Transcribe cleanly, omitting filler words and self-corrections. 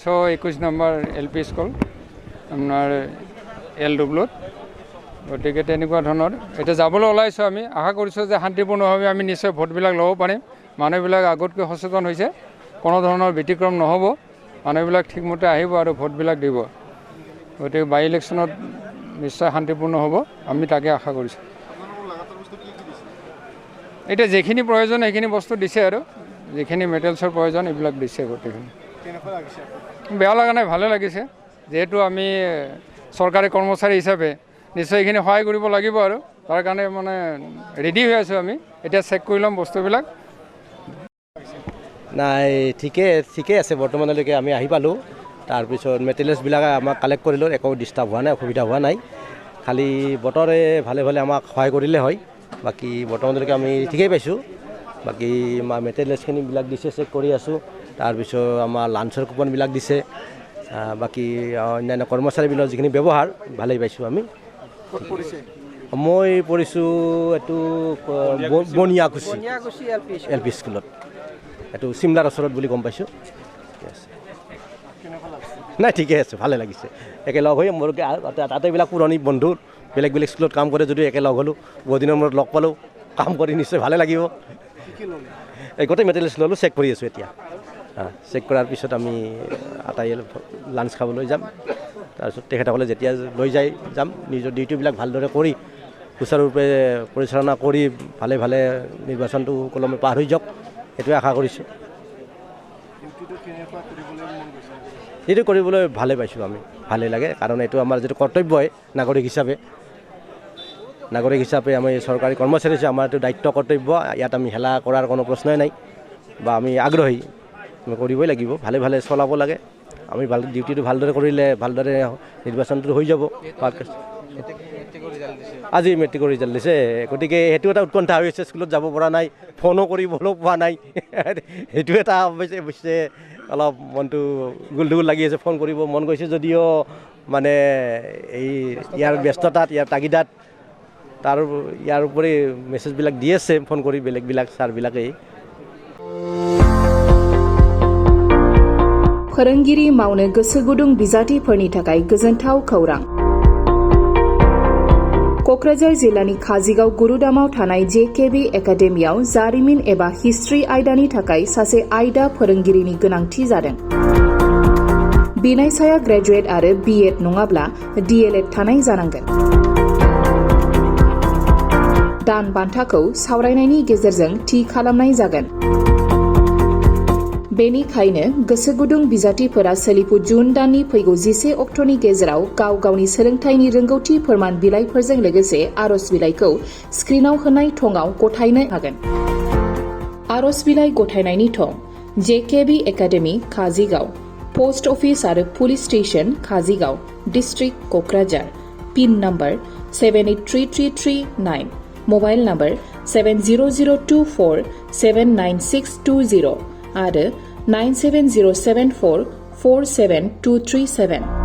So 21 number LP school আপোনাৰ LW গতিকে তেনেকুৱা ধৰণৰ এতিয়া যাবলৈ ওলাইছোঁ আমি আশা কৰিছোঁ যে শান্তিপূৰ্ণভাৱে আমি নিশ্চয় ভোটবিলাক ল'ব পাৰিম মানুহবিলাক আগতকৈ সচেতন হৈছে কোনো ধৰণৰ ব্যতিক্ৰম নহ'ব মানুহবিলাক ঠিকমতে আহিব আৰু ভোটবিলাক দিব গতিকে বাই ইলেকশ্যনত নিশ্চয় শান্তিপূৰ্ণ হ'ব আমি তাকে আশা কৰিছোঁ এতিয়া যিখিনি প্ৰয়োজন সেইখিনি বস্তু দিছে আৰু যিখিনি মেটেৰিয়েলছৰ প্ৰয়োজন এইবিলাক দিছে গোটেইখিনি বেয়া লগা নাই ভালে লাগিছে যেহেতু আমি চৰকাৰী কৰ্মচাৰী হিচাপে নিশ্চয় এইখিনি সহায় কৰিব লাগিব আৰু তাৰ কাৰণে মানে ৰেডি হৈ আছোঁ আমি এতিয়া চেক কৰি ল'ম বস্তুবিলাক নাই ঠিকে আছে বৰ্তমানলৈকে আমি আহি পালোঁ তাৰপিছত মেটেৰিয়েলছবিলাক আমাক কালেক্ট কৰিলোঁ একো ডিষ্টাৰ্ব হোৱা নাই অসুবিধা হোৱা নাই খালি বতৰে ভালে ভালে আমাক সহায় কৰিলে হয় বাকী বৰ্তমানলৈকে আমি ঠিকেই পাইছোঁ বাকী মেটেৰিয়েলছখিনিবিলাক দিছে চেক কৰি আছোঁ তাৰপিছত আমাৰ লাঞ্চৰ কুপনবিলাক দিছে বাকী অন্যান্য কৰ্মচাৰীবিলাকৰ যিখিনি ব্যৱহাৰ ভালেই পাইছোঁ আমি মই পঢ়িছোঁ এইটো বনিয়াকুচি LP স্কুলত এইটো চিমলাৰ ওচৰত বুলি গম পাইছোঁ নাই ঠিকে আছে ভালে লাগিছে একেলগ হৈ মোৰ তাতেবিলাক পুৰণি বন্ধু বেলেগ বেলেগ স্কুলত কাম কৰে যদিও একেলগ হ'লোঁ বহুত দিনৰ মূৰত লগ পালোঁ কাম কৰি নিশ্চয় ভালে লাগিব এই গোটেই মেটেৰিয়েলছ ল'লোঁ চেক কৰি আছোঁ এতিয়া চেক কৰাৰ পিছত আমি আটাই লাঞ্চ খাবলৈ যাম তাৰপিছত তেখেতসকলে যেতিয়া লৈ যায় যাম নিজৰ ডিউটিবিলাক ভালদৰে কৰি সুচাৰুৰূপে পৰিচালনা কৰি ভালে ভালে নিৰ্বাচনটো সুকলমে পাৰ হৈ যাওক সেইটোৱে আশা কৰিছোঁ এইটো কৰিবলৈ ভালে পাইছোঁ আমি ভালেই লাগে কাৰণ এইটো আমাৰ যিটো কৰ্তব্য হয় নাগৰিক হিচাপে আমি চৰকাৰী কৰ্মচাৰী হিচাপে আমাৰ এইটো দায়িত্ব কৰ্তব্য ইয়াত আমি হেলা কৰাৰ কোনো প্ৰশ্নই নাই বা আমি আগ্ৰহী আমি কৰিবই লাগিব ভালে ভালে চলাব লাগে আমি ডিউটিটো ভালদৰে কৰিলে ভালদৰে নিৰ্বাচনটো হৈ যাব আজি মেট্ৰিকৰ ৰিজাল্ট দিছে গতিকে সেইটো এটা উৎকণ্ঠা হৈ আছে স্কুলত যাব পৰা নাই ফোনো কৰিবলৈও পোৱা নাই সেইটো এটা অৱশ্যে অলপ মনটো গুলদুগুল লাগি আছে ফোন কৰিব মন গৈছে যদিও মানে ইয়াৰ ব্যস্ততাত ইয়াৰ তাগিদাত ইয়াৰ উপৰি মেছেজবিলাক দি আছে ফোন কৰি বেলেগবিলাক ছাৰবিলাকেই फोरोंगिरि मावनो गोसो गुदुं बिजाथिफोरनि थाखाय गोजोनथाव खौरां क'क्राझार जिल्लानि काजिगाव गुरुदामाव थानाय JKB एकाडेमियाव जारिमिन एबा हिस्ट्रि आयदानि थाखाय सासे आयदा फोरोंगिरिनि गोनांथि जादों बिनायसाया ग्रेजुवेट आरो BEd नङाब्ला DLEd थानाय जानांगोन दान बान्थाखौ सावरायनायनि गेजेरजों थि खालामनाय जागोन बेनिखायनो गोसो गुदुं बिजाथिफोरा सोलिफु जुन दाननि फैगौ 11 अक्ट'नि गेजेराव गाव गावनि सोलोंथाइनि रोंगौथि फोरमान बिलाइफोरजों लोगोसे आर'ज बिलाइखौ स्क्रिनाव होनाय थंआव गथायनो हागोन आर'ज बिलाइ गथायनायनि थं JKB academy Kajigaon post office आरो police station Kajigaon district Kokrajhar pin number 783339 mobile number 7002479620 आरो 9707447237